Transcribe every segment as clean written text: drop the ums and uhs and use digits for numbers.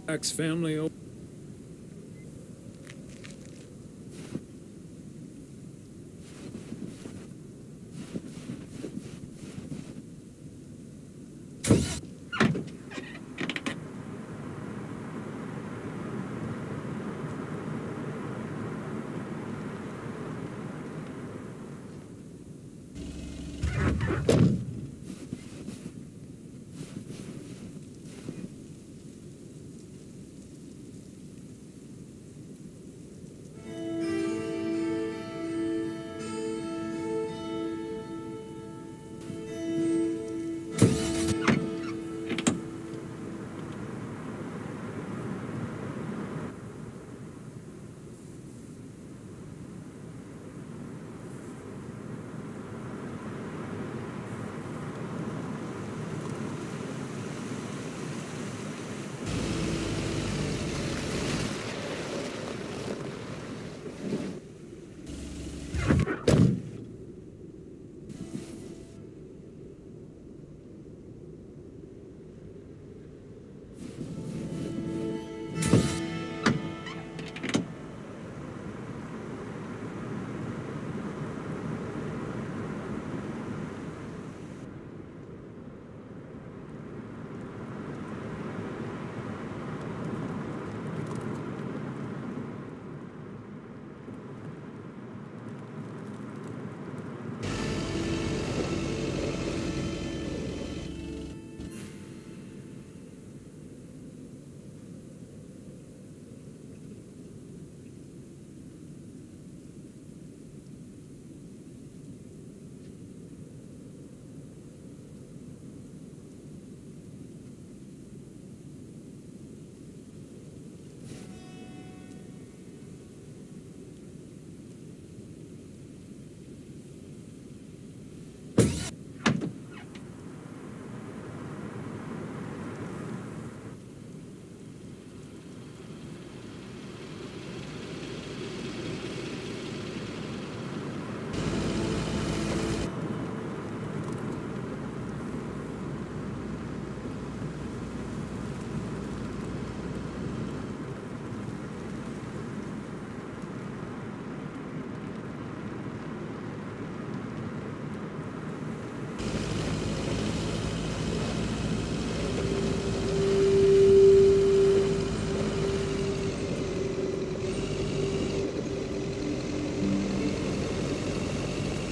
Ex-family.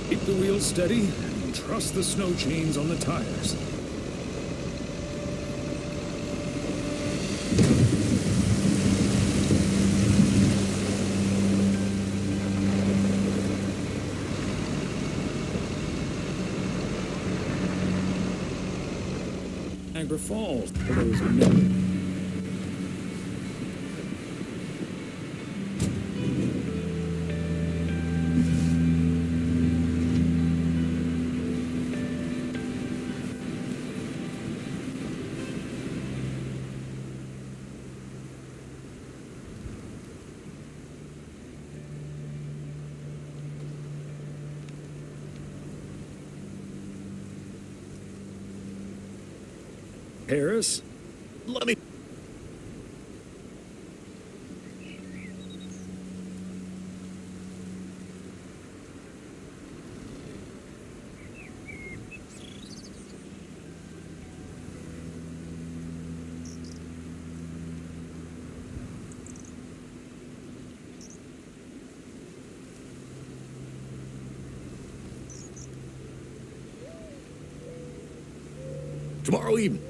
Keep the wheels steady and trust the snow chains on the tires. Niagara Falls for those men. Harris, let me... Tomorrow evening.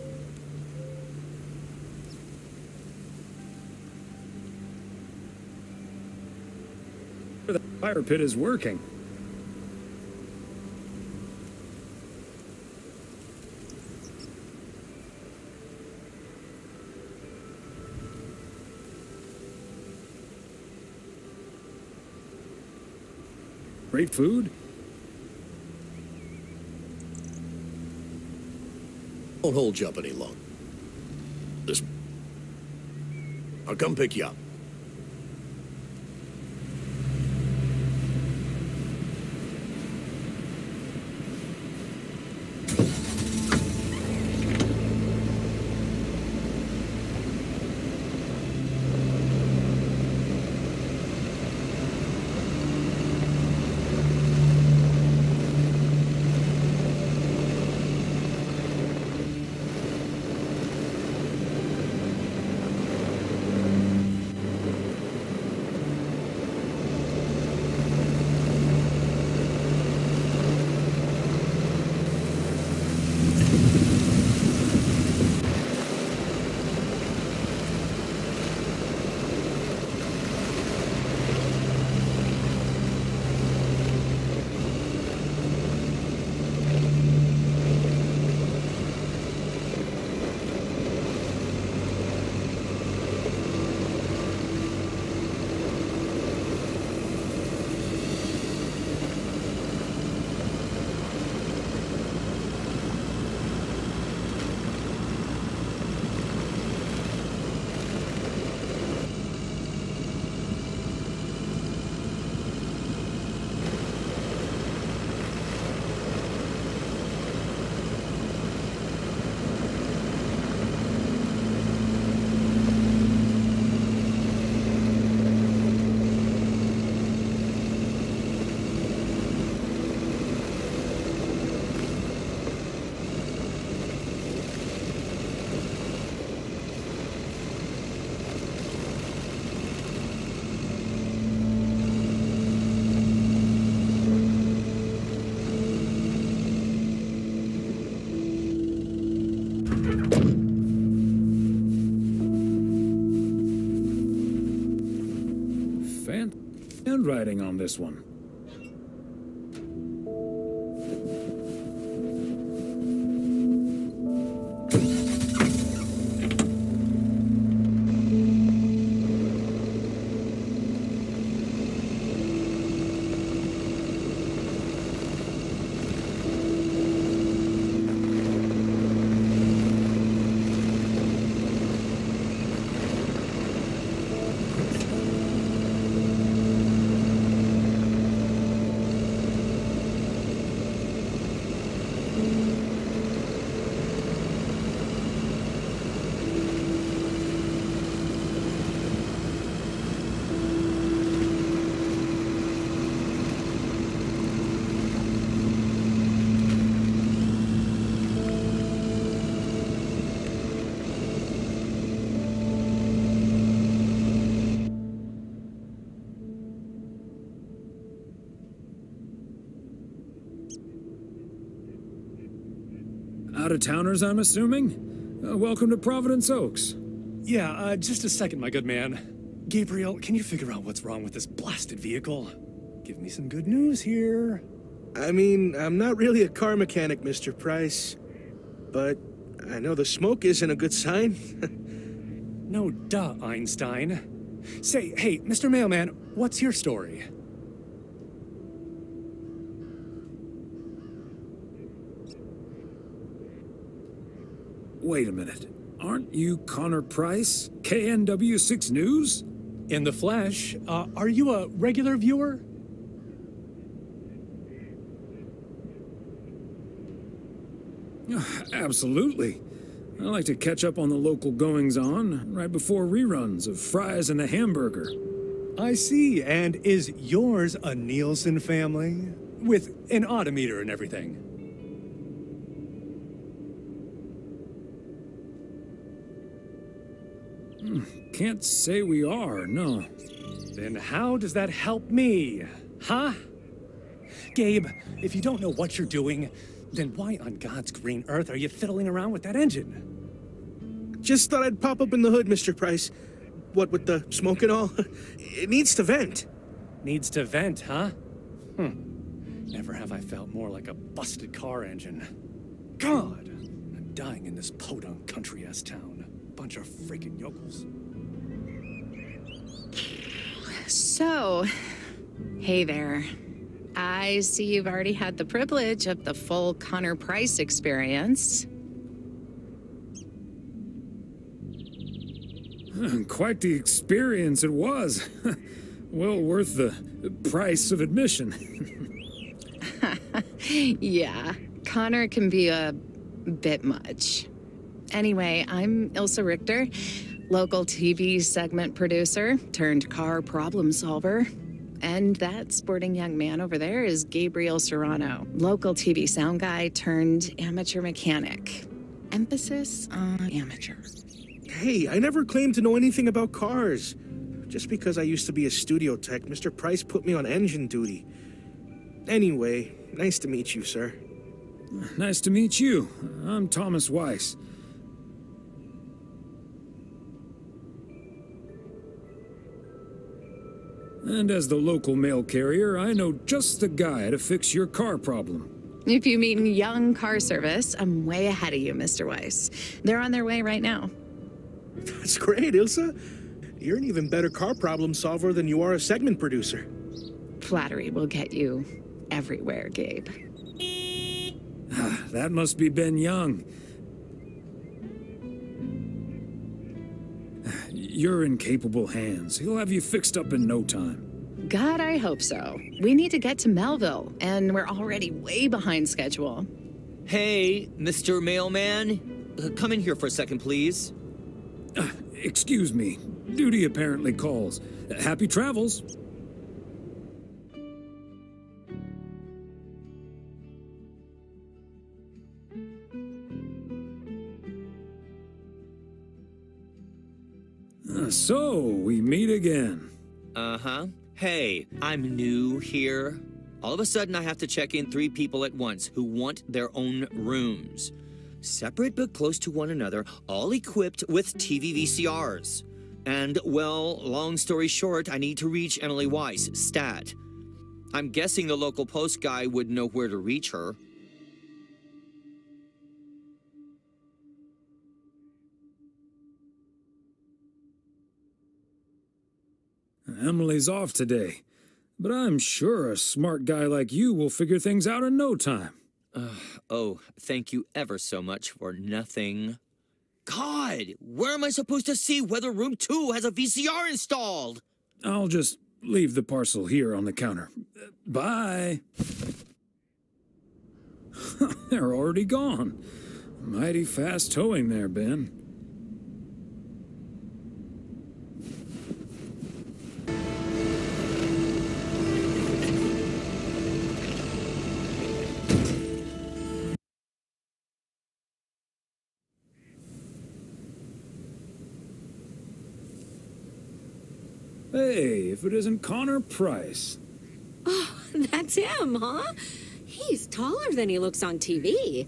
The fire pit is working. Great food. Won't hold you up any longer. I'll come pick you up. handwriting on this one. Out-of-towners, I'm assuming? Welcome to Providence Oaks. Yeah, just a second, my good man. Gabriel, can you figure out what's wrong with this blasted vehicle? Give me some good news here. I mean, I'm not really a car mechanic, Mr. Price. But I know the smoke isn't a good sign. No duh, Einstein. Say, hey, Mr. Mailman, what's your story? Wait a minute. Aren't you Connor Price, KNW6 News? In the flesh, are you a regular viewer? Absolutely. I like to catch up on the local goings-on right before reruns of Fries and the Hamburger. I see, and is yours a Nielsen family? With an odometer and everything? Can't say we are, no. Then how does that help me? Huh? Gabe, if you don't know what you're doing, then why on God's green earth are you fiddling around with that engine? Just thought I'd pop up in the hood, Mr. Price. What with the smoke and all? It needs to vent. Needs to vent, huh? Never have I felt more like a busted car engine. God, I'm dying in this podunk country-ass town. Bunch of freaking yokels. So, hey there. I see you've already had the privilege of the full Connor Price experience. Quite the experience it was. Well worth the price of admission. Yeah, Connor can be a bit much. Anyway, I'm Ilsa Richter, local TV segment producer turned car problem solver. And that sporting young man over there is Gabriel Serrano, local TV sound guy turned amateur mechanic. Emphasis on amateur. Hey, I never claimed to know anything about cars. Just because I used to be a studio tech, Mr. Price put me on engine duty. Anyway, nice to meet you, sir. Nice to meet you. I'm Thomas Weiss. And as the local mail carrier, I know just the guy to fix your car problem. If you mean young car service, I'm way ahead of you, Mr. Weiss. They're on their way right now. That's great, Ilsa. You're an even better car problem solver than you are a segment producer. Flattery will get you everywhere, Gabe. That must be Ben Young. You're in capable hands. He'll have you fixed up in no time. God, I hope so. We need to get to Melville, and we're already way behind schedule. Hey, Mr. Mailman. Come in here for a second, please. Excuse me. Duty apparently calls. Happy travels. So, we meet again. Uh-huh. Hey, I'm new here. All of a sudden, I have to check in 3 people at once who want their own rooms. Separate but close to one another, all equipped with TV VCRs. And, well, long story short, I need to reach Emily Weiss, stat. I'm guessing the local post guy would know where to reach her. Emily's off today, but I'm sure a smart guy like you will figure things out in no time. Oh, thank you ever so much for nothing. God, where am I supposed to see whether room 2 has a VCR installed? I'll just leave the parcel here on the counter. Bye. They're already gone. Mighty fast towing there, Ben. Hey, if it isn't Connor Price. Oh, that's him, huh? He's taller than he looks on TV.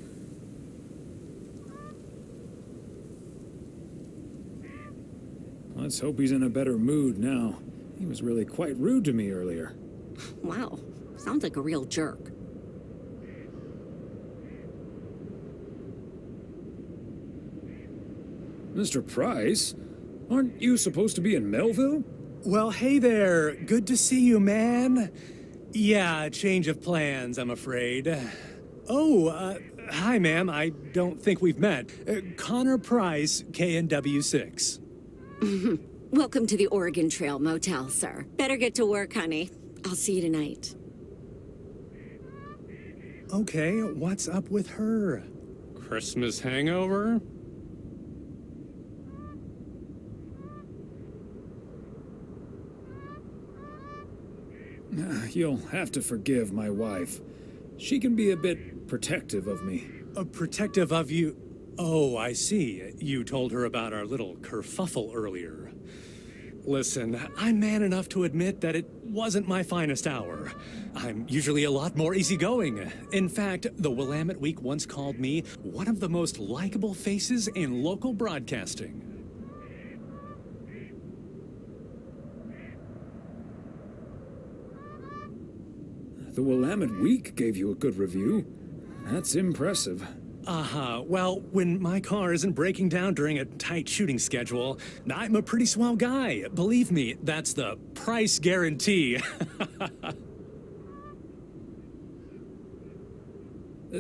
Let's hope he's in a better mood now. He was really quite rude to me earlier. Wow, sounds like a real jerk. Mr. Price? Aren't you supposed to be in Melville? Well, hey there. Good to see you, man. Yeah, change of plans, I'm afraid. Oh, hi, ma'am. I don't think we've met. Connor Price, KNW6. Welcome to the Oregon Trail Motel, sir. Better get to work, honey. I'll see you tonight. Okay, what's up with her? Christmas hangover? You'll have to forgive my wife. She can be a bit protective of me. Protective of you? Oh, I see. You told her about our little kerfuffle earlier. Listen, I'm man enough to admit that it wasn't my finest hour. I'm usually a lot more easygoing. In fact, the Willamette Week once called me one of the most likable faces in local broadcasting. The Willamette Week gave you a good review. That's impressive. Well, when my car isn't breaking down during a tight shooting schedule, I'm a pretty swell guy. Believe me, that's the price guarantee.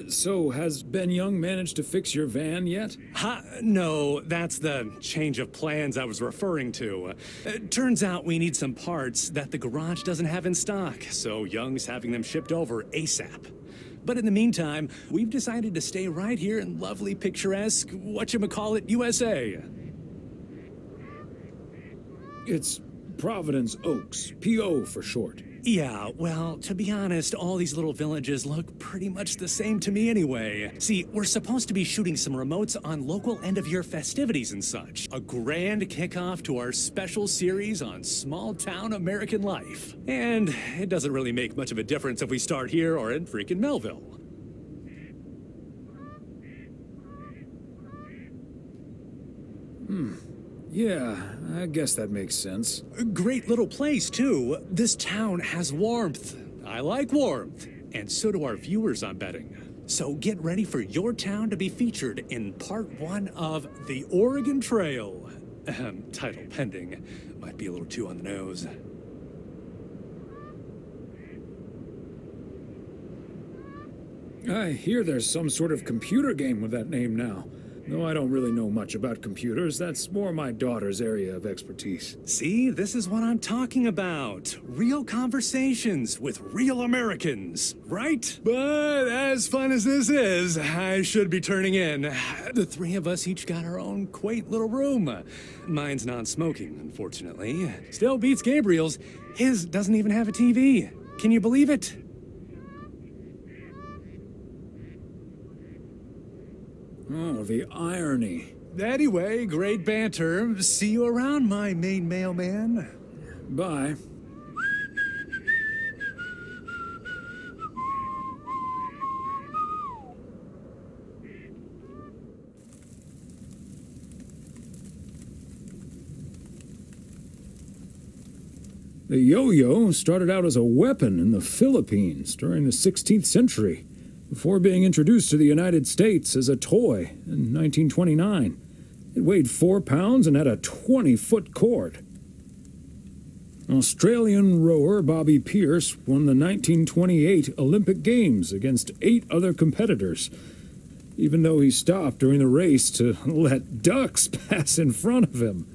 So, has Ben Young managed to fix your van yet? No, that's the change of plans I was referring to. Turns out we need some parts that the garage doesn't have in stock, so Young's having them shipped over ASAP. But in the meantime, we've decided to stay right here in lovely, picturesque, whatchamacallit, USA. It's Providence Oaks, P.O. for short. Yeah, well, to be honest, all these little villages look pretty much the same to me anyway. See, we're supposed to be shooting some remotes on local end-of-year festivities and such. A grand kickoff to our special series on small-town American life. And it doesn't really make much of a difference if we start here or in freaking Melville. Yeah, I guess that makes sense. A great little place, too. This town has warmth. I like warmth. And so do our viewers, I'm betting. So get ready for your town to be featured in part 1 of The Oregon Trail. Title pending. Might be a little too on the nose. I hear there's some sort of computer game with that name now. Though I don't really know much about computers, that's more my daughter's area of expertise. See, this is what I'm talking about. Real conversations with real Americans, right? But as fun as this is, I should be turning in. The three of us each got our own quaint little room. Mine's non-smoking, unfortunately. Still beats Gabriel's. His doesn't even have a TV. Can you believe it? Oh, the irony. Anyway, great banter. See you around, my main mailman. Bye. The yo-yo started out as a weapon in the Philippines during the 16th century, before being introduced to the United States as a toy in 1929. It weighed 4 pounds and had a 20-foot cord. Australian rower Bobby Pierce won the 1928 Olympic Games against 8 other competitors, even though he stopped during the race to let ducks pass in front of him.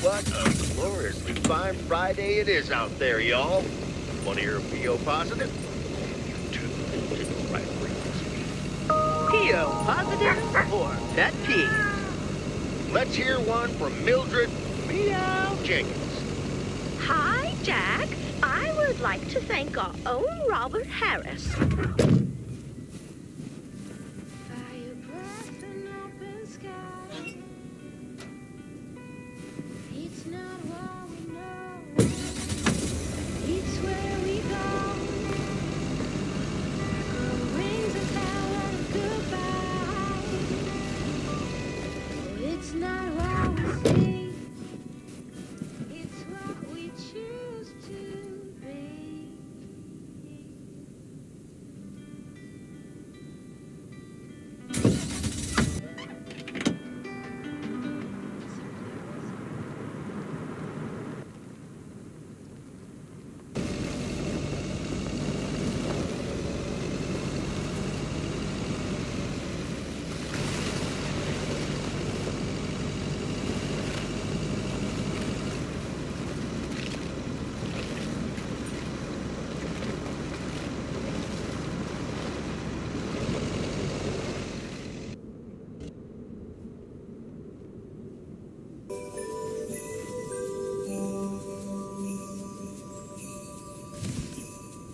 What a gloriously fine Friday it is out there, y'all. Want to hear a PO positive? You tune into the right frequency. PO positive or pet peeve? Let's hear one from Mildred Meow Jenkins. Hi, Jack. I would like to thank our own Robert Harris.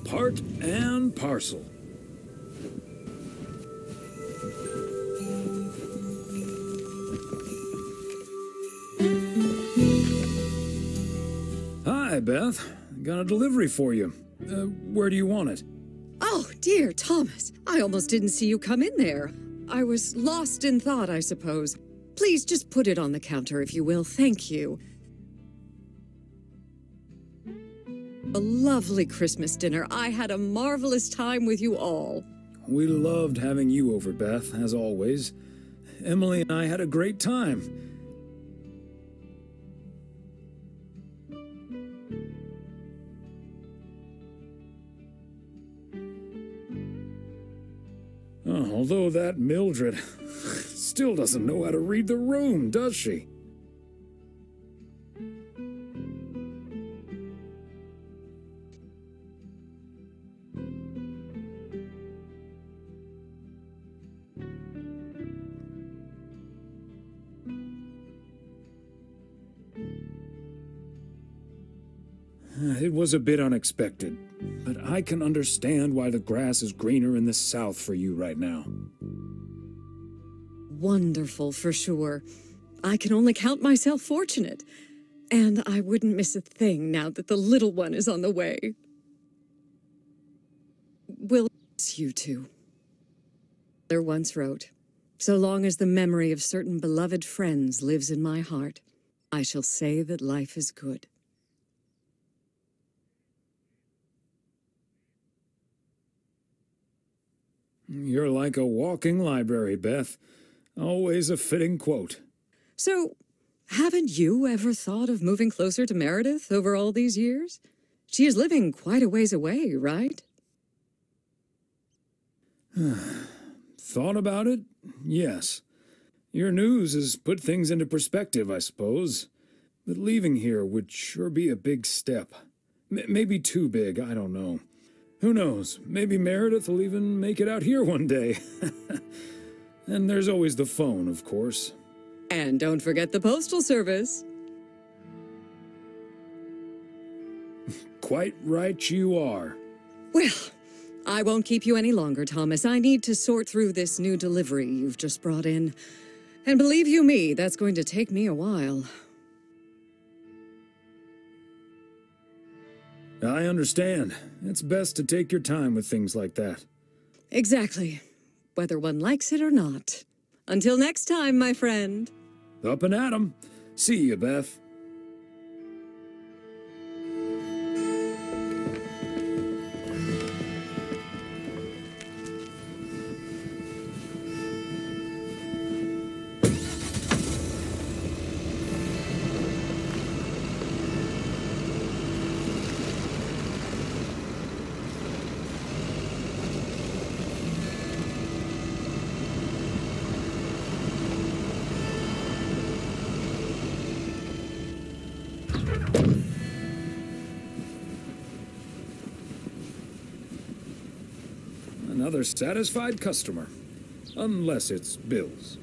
Part and parcel. Hi, Beth. Got a delivery for you. Where do you want it? Oh, dear Thomas. I almost didn't see you come in there. I was lost in thought, I suppose. Please just put it on the counter, if you will. Thank you. A lovely Christmas dinner. I had a marvelous time with you all. We loved having you over, Beth, as always. Emily and I had a great time. Oh, although that Mildred still doesn't know how to read the room, does she? It was a bit unexpected, but I can understand why the grass is greener in the south for you right now. Wonderful, for sure. I can only count myself fortunate. And I wouldn't miss a thing now that the little one is on the way. We'll miss you two. There once wrote, "So long as the memory of certain beloved friends lives in my heart, I shall say that life is good." You're like a walking library, Beth. Always a fitting quote. So, haven't you ever thought of moving closer to Meredith over all these years? She is living quite a ways away, right? Thought about it? Yes. Your news has put things into perspective, I suppose. But leaving here would sure be a big step. Maybe too big, I don't know. Who knows? Maybe Meredith will even make it out here one day. And there's always the phone, of course. And don't forget the postal service. Quite right you are. Well, I won't keep you any longer, Thomas. I need to sort through this new delivery you've just brought in. And believe you me, that's going to take me a while. I understand. It's best to take your time with things like that. Exactly. Whether one likes it or not. Until next time, my friend. Up and at 'em. See you, Beth. Another satisfied customer. Unless it's Bill's.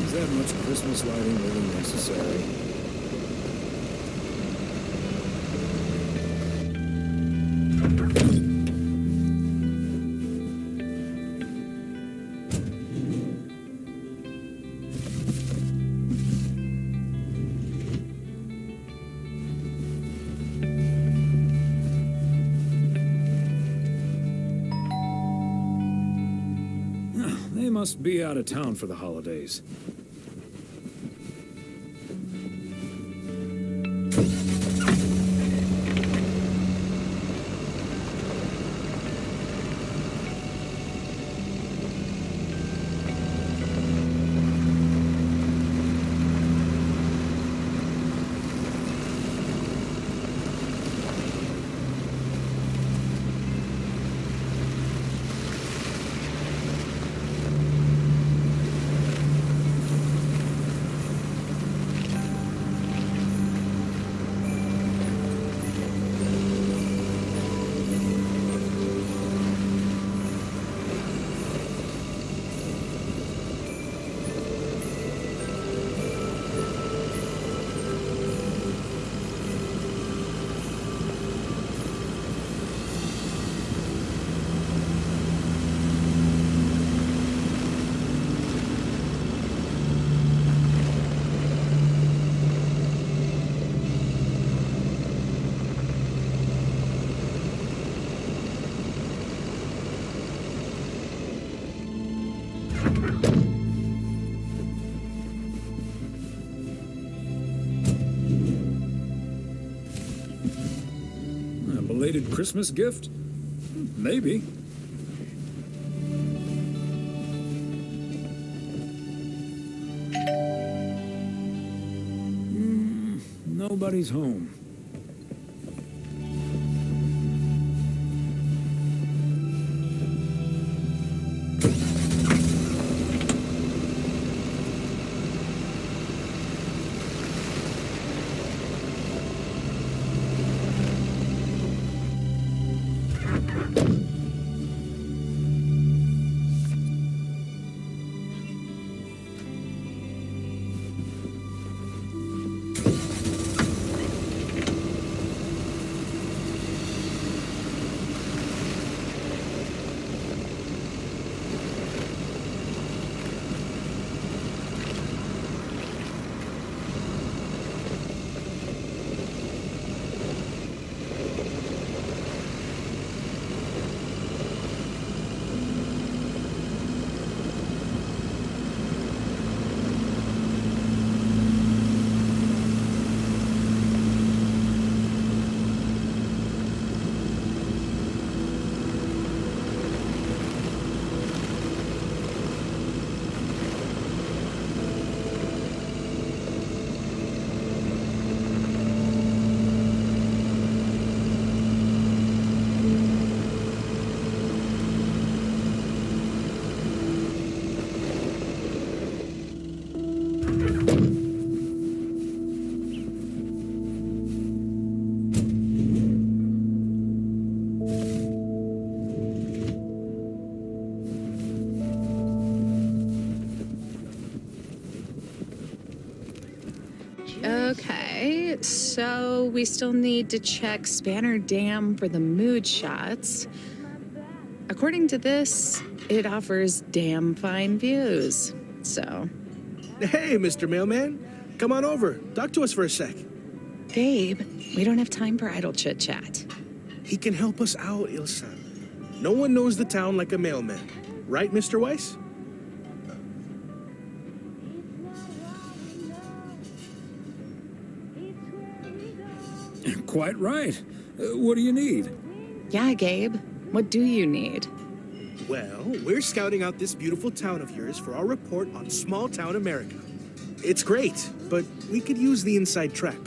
Is that much Christmas lighting really necessary? They must be out of town for the holidays. A belated Christmas gift? Maybe. Nobody's home. So we still need to check Spanner Dam for the mood shots. According to this, it offers damn fine views. So... Hey, Mr. Mailman. Come on over. Talk to us for a sec. Gabe, we don't have time for idle chit-chat. He can help us out, Ilsa. No one knows the town like a mailman. Right, Mr. Weiss? Quite right. What do you need? Yeah, Gabe. What do you need? Well, we're scouting out this beautiful town of yours for our report on small town America. It's great, but we could use the inside track.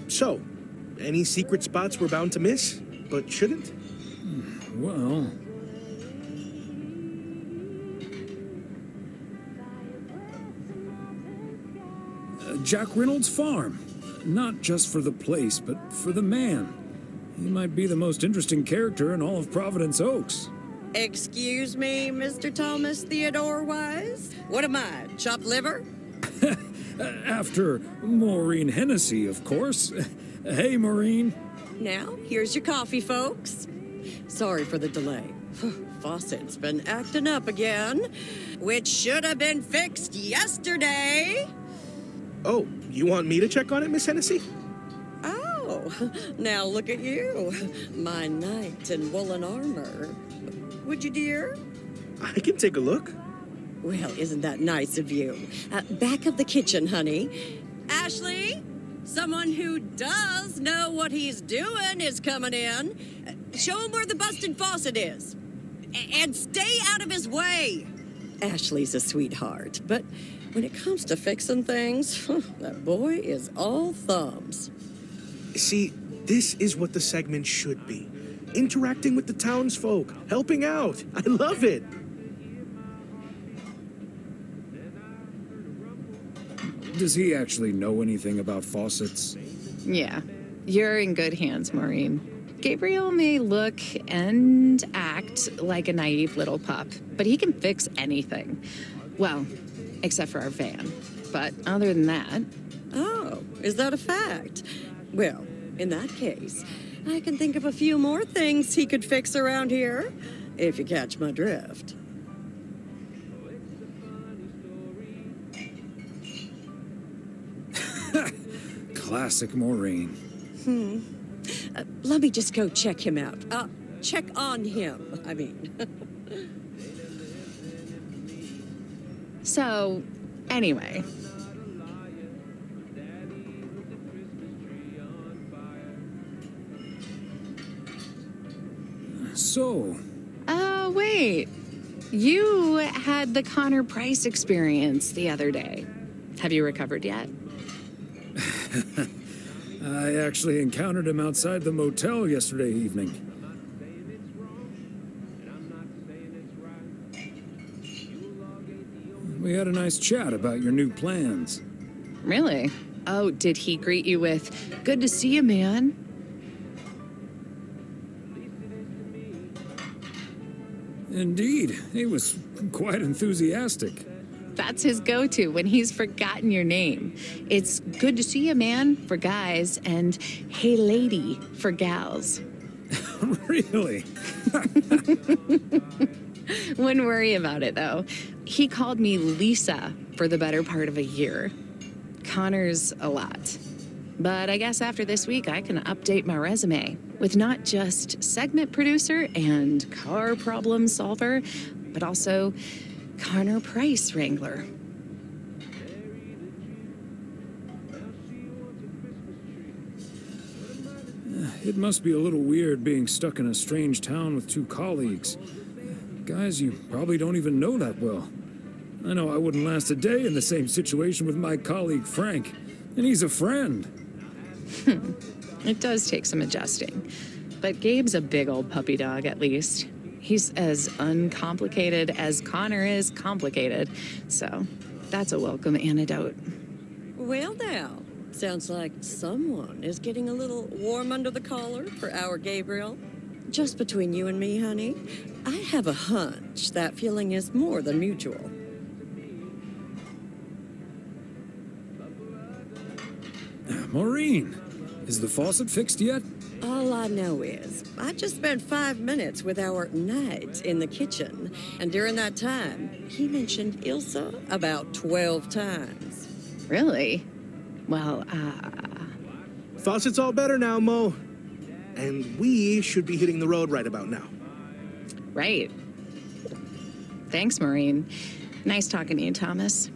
So, any secret spots we're bound to miss, but shouldn't? Well... Jack Reynolds' farm. Not just for the place, but for the man. He might be the most interesting character in all of Providence Oaks. Excuse me, Mr. Thomas Theodore Wise? What am I, chopped liver? After Maureen Hennessy, of course. Hey, Maureen. Now, here's your coffee, folks. Sorry for the delay. Faucet's been acting up again, which should have been fixed yesterday. Oh, you want me to check on it, Miss Hennessy? Oh, now look at you. My knight in woolen armor. Would you, dear? I can take a look. Well, isn't that nice of you? Back of the kitchen, honey. Ashley, someone who does know what he's doing is coming in. Show him where the busted faucet is. And stay out of his way. Ashley's a sweetheart, but when it comes to fixing things, that boy is all thumbs. See, this is what the segment should be. Interacting with the townsfolk, helping out. I love it. Does he actually know anything about faucets? Yeah, you're in good hands, Maureen. Gabriel may look and act like a naive little pup, but he can fix anything. Well, except for our van. But other than that... Oh, is that a fact? Well, in that case, I can think of a few more things he could fix around here, if you catch my drift. Classic Maureen. Let me just go check him out. Check on him, I mean. So, anyway. So... wait. You had the Connor Price experience the other day. Have you recovered yet? I actually encountered him outside the motel yesterday evening. We had a nice chat about your new plans. Really? Oh, did he greet you with, "Good to see you, man"? Indeed, he was quite enthusiastic. That's his go-to when he's forgotten your name. It's "Good to see you, man" for guys and "Hey, lady" for gals. Really? Wouldn't worry about it, though. He called me Lisa for the better part of a year. Connor's a lot. But I guess after this week, I can update my resume with not just segment producer and car problem solver, but also Connor Price wrangler. It must be a little weird being stuck in a strange town with two colleagues. Guys you probably don't even know that well. I know I wouldn't last a day in the same situation with my colleague Frank, and he's a friend. It does take some adjusting. But Gabe's a big old puppy dog, at least. He's as uncomplicated as Connor is complicated, so that's a welcome antidote. Well now, sounds like someone is getting a little warm under the collar for our Gabriel. Just between you and me, honey, I have a hunch that feeling is more than mutual. Maureen, is the faucet fixed yet? All I know is, I just spent 5 minutes with our knight in the kitchen, and during that time, he mentioned Ilsa about 12 times. Really? Well, Faucet's all better now, Mo. And we should be hitting the road right about now. Right. Thanks, Maureen. Nice talking to you, Thomas.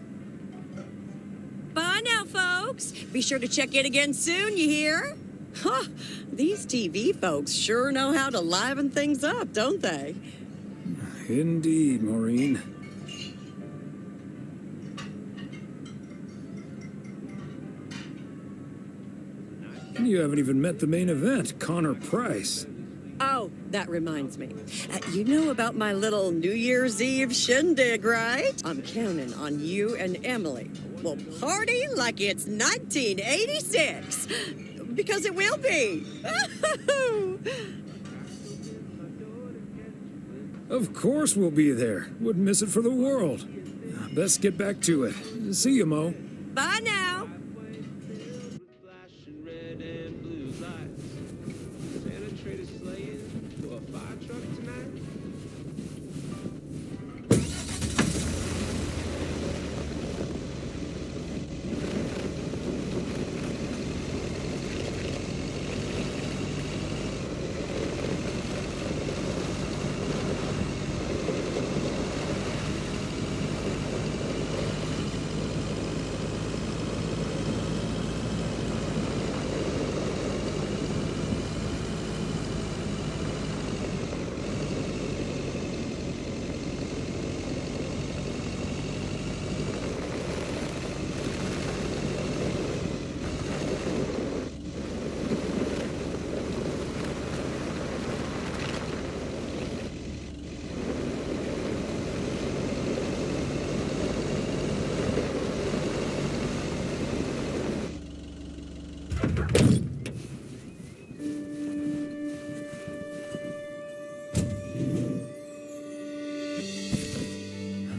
Bye now, folks. Be sure to check in again soon, you hear? Huh, these TV folks sure know how to liven things up, don't they? Indeed, Maureen. You haven't even met the main event, Connor Price. Oh, that reminds me. You know about my little New Year's Eve shindig, right? I'm counting on you and Emily. We'll party like it's 1986. Because it will be. Of course we'll be there. Wouldn't miss it for the world. Best get back to it. See you, Mo. Bye now.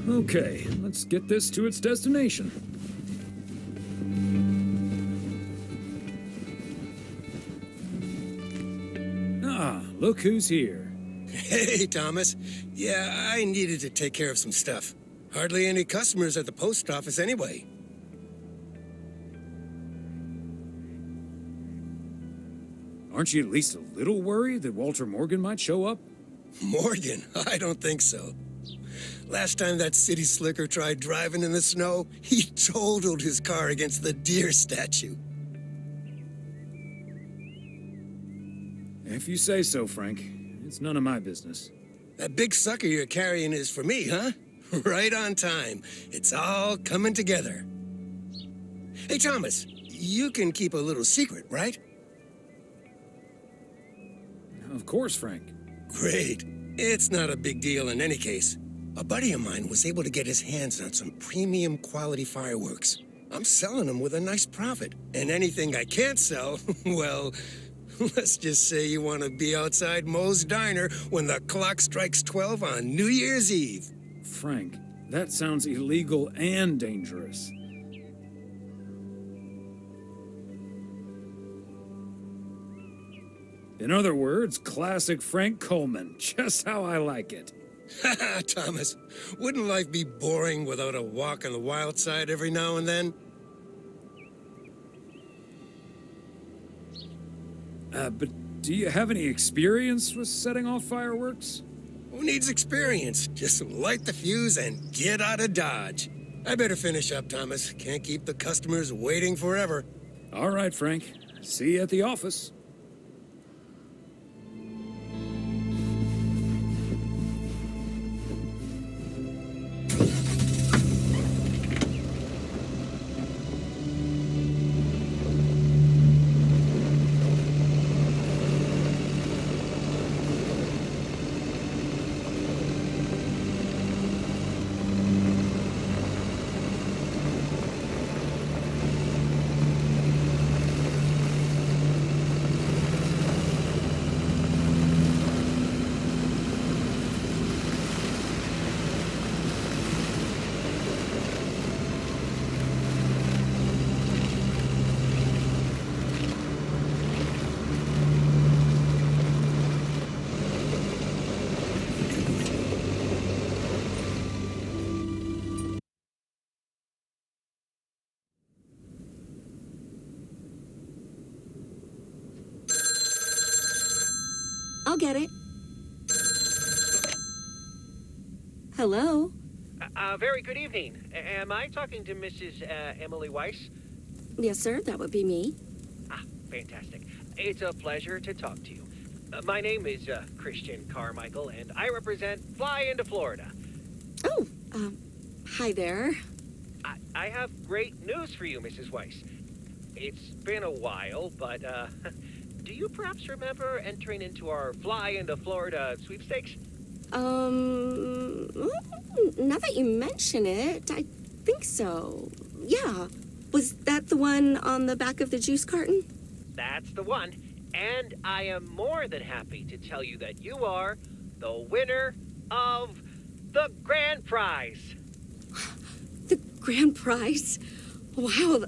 Okay, let's get this to its destination. Ah, look who's here. Hey, Thomas. Yeah, I needed to take care of some stuff. Hardly any customers at the post office anyway. Aren't you at least a little worried that Walter Morgan might show up? Morgan? I don't think so. Last time that city slicker tried driving in the snow, he totaled his car against the deer statue. If you say so, Frank. It's none of my business. That big sucker you're carrying is for me, huh? Right on time. It's all coming together. Hey, Thomas, you can keep a little secret, right? Of course, Frank. Great. It's not a big deal in any case. A buddy of mine was able to get his hands on some premium quality fireworks. I'm selling them with a nice profit. And anything I can't sell, well, let's just say you want to be outside Moe's Diner when the clock strikes 12 on New Year's Eve. Frank, that sounds illegal and dangerous. In other words, classic Frank Coleman. Just how I like it. Haha, Thomas. Wouldn't life be boring without a walk on the wild side every now and then? But do you have any experience with setting off fireworks? Who needs experience? Just light the fuse and get out of Dodge. I better finish up, Thomas. Can't keep the customers waiting forever. All right, Frank. See you at the office. get it. Hello? Very good evening. Am I talking to Mrs. Emily Weiss? Yes, sir, that would be me. Ah, fantastic. It's a pleasure to talk to you. My name is Christian Carmichael, and I represent Fly into Florida. Oh, hi there. I have great news for you, Mrs. Weiss. It's been a while, but, do you perhaps remember entering into our Fly into Florida sweepstakes? Now that you mention it, I think so. Yeah. Was that the one on the back of the juice carton? That's the one. And I am more than happy to tell you that you are the winner of the grand prize. The grand prize? Wow,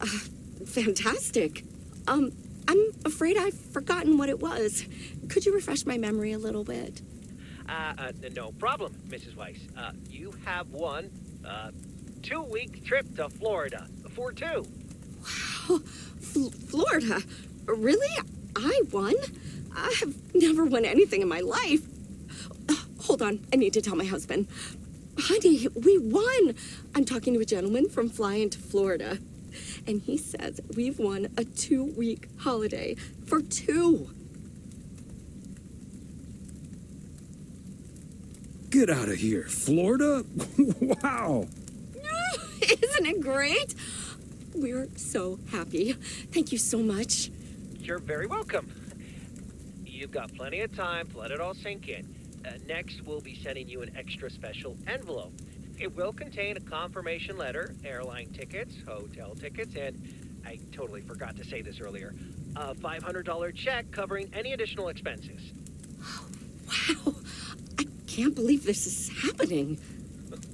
fantastic. I'm afraid I've forgotten what it was. Could you refresh my memory a little bit? No problem, Mrs. Weiss. You have won a 2-week trip to Florida for 2. Wow, Florida? Really? I won? I have never won anything in my life. Hold on, I need to tell my husband. Honey, we won! I'm talking to a gentleman from Fly into Florida, and he says we've won a 2-week holiday for 2. Get out of here, Florida? Wow! Isn't it great? We're so happy. Thank you so much. You're very welcome. You've got plenty of time to let it all sink in. Next, we'll be sending you an extra special envelope. It will contain a confirmation letter, airline tickets, hotel tickets, and I totally forgot to say this earlier, a $500 check covering any additional expenses. Wow. I can't believe this is happening.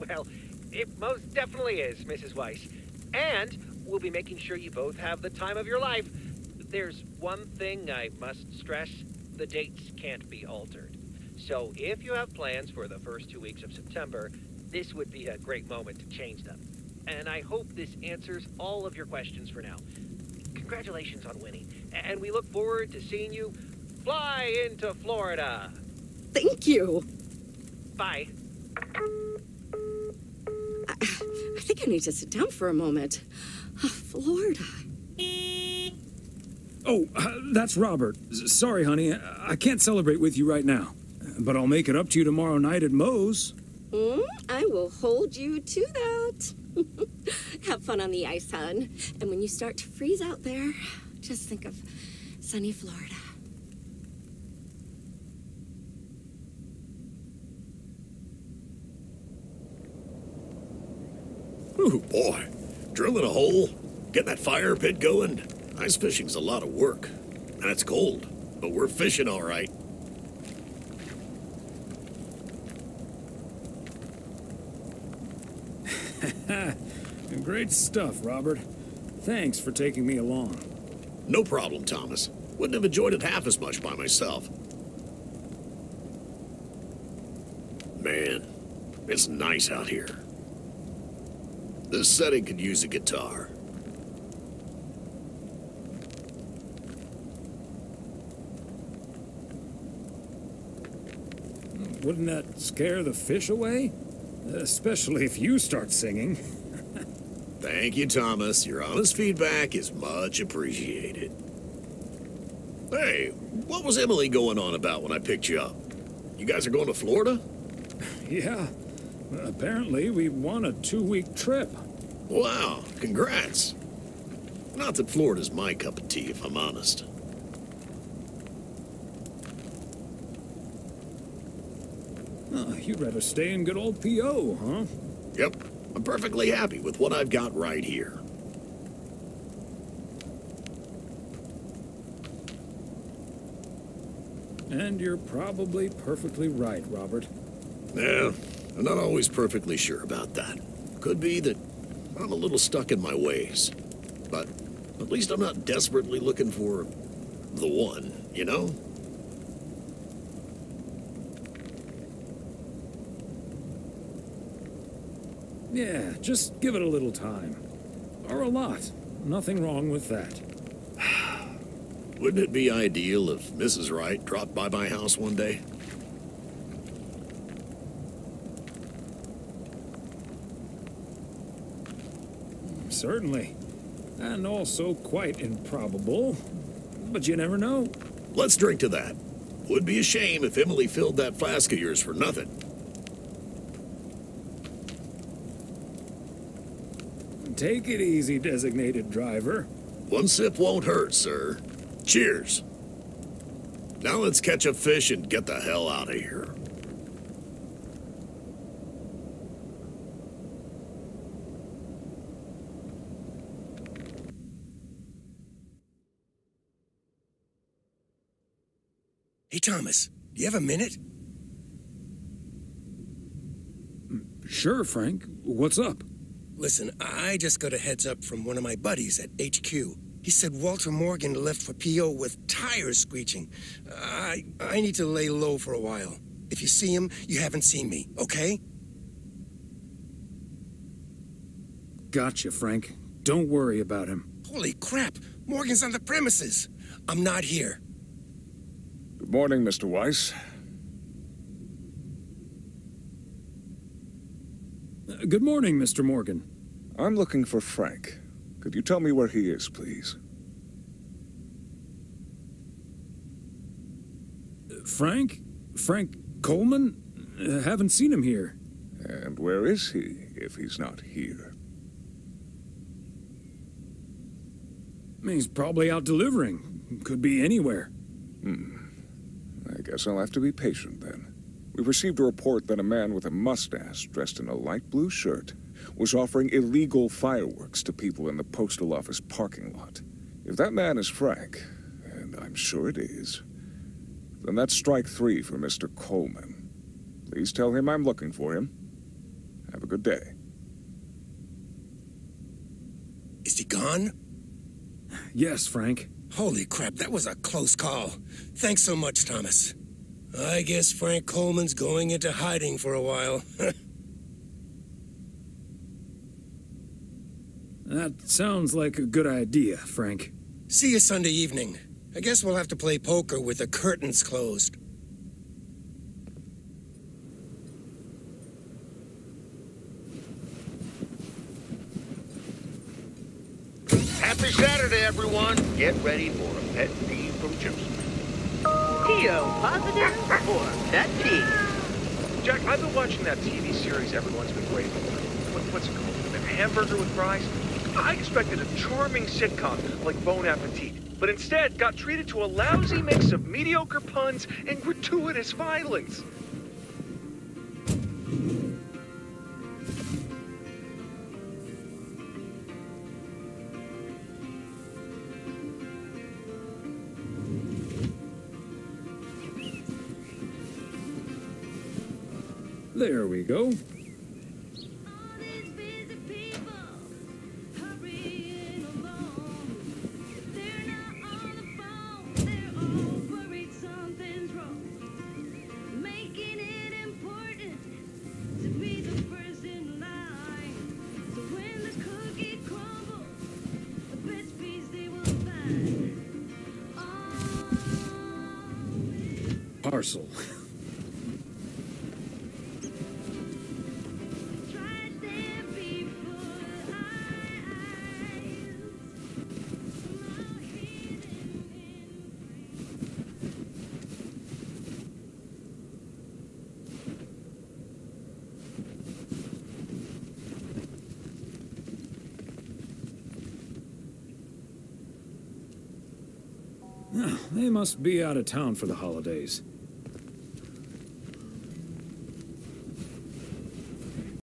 Well, it most definitely is, Mrs. Weiss. And we'll be making sure you both have the time of your life. There's one thing I must stress. The dates can't be altered. So if you have plans for the first 2 weeks of September, this would be a great moment to change them. And I hope this answers all of your questions for now. Congratulations on winning. And we look forward to seeing you fly into Florida. Thank you. Bye. I think I need to sit down for a moment. Florida. Oh, that's Robert. Sorry, honey. I can't celebrate with you right now. But I'll make it up to you tomorrow night at Moe's. I will hold you to that. Have fun on the ice, hon. And when you start to freeze out there, just think of sunny Florida. Ooh, boy. Drilling a hole, getting that fire pit going. Ice fishing's a lot of work. And it's cold, but we're fishing all right. Great stuff, Robert. Thanks for taking me along. No problem, Thomas. Wouldn't have enjoyed it half as much by myself. Man, it's nice out here. This setting could use a guitar. Wouldn't that scare the fish away? Especially if you start singing. Thank you, Thomas. Your honest feedback is much appreciated. Hey, what was Emily going on about when I picked you up? You guys are going to Florida? Yeah. Apparently, we won a 2-week trip. Wow, congrats. Not that Florida's my cup of tea, if I'm honest. Oh, you'd rather stay in good old P.O., huh? Yep. I'm perfectly happy with what I've got right here. And you're probably perfectly right, Robert. Yeah, I'm not always perfectly sure about that. Could be that I'm a little stuck in my ways. But at least I'm not desperately looking for the one, you know? Yeah, just give it a little time. Or a lot. Nothing wrong with that. Wouldn't it be ideal if Mrs. Wright dropped by my house one day? Certainly. And also quite improbable. But you never know. Let's drink to that. Would be a shame if Emily filled that flask of yours for nothing. Take it easy, designated driver. One sip won't hurt, sir. Cheers. Now let's catch a fish and get the hell out of here. Hey, Thomas, do you have a minute? Sure, Frank. What's up? Listen, I just got a heads up from one of my buddies at HQ. He said Walter Morgan left for PO with tires screeching. I need to lay low for a while. If you see him, you haven't seen me, okay? Gotcha, Frank. Don't worry about him. Holy crap! Morgan's on the premises! I'm not here. Good morning, Mr. Weiss. Good morning, Mr. Morgan. I'm looking for Frank. Could you tell me where he is, please? Frank? Frank Coleman? Haven't seen him here. And where is he, if he's not here? He's probably out delivering. Could be anywhere. I guess I'll have to be patient then. We've received a report that a man with a mustache dressed in a light blue shirt was offering illegal fireworks to people in the postal office parking lot. If that man is Frank, and I'm sure it is, then that's strike 3 for Mr. Coleman. Please tell him I'm looking for him. Have a good day. Is he gone? Yes, Frank. Holy crap, that was a close call. Thanks so much, Thomas. I guess Frank Coleman's going into hiding for a while. That sounds like a good idea, Frank. See you Sunday evening. I guess we'll have to play poker with the curtains closed. Happy Saturday, everyone. Get ready for a pet peeve from Joseph. P.O. positive or pet peeve? Jack, I've been watching that TV series everyone's been waiting for. What's it called? A hamburger with fries? I expected a charming sitcom like Bon Appetit, but instead got treated to a lousy mix of mediocre puns and gratuitous violence. There we go. Parcel. They must be out of town for the holidays.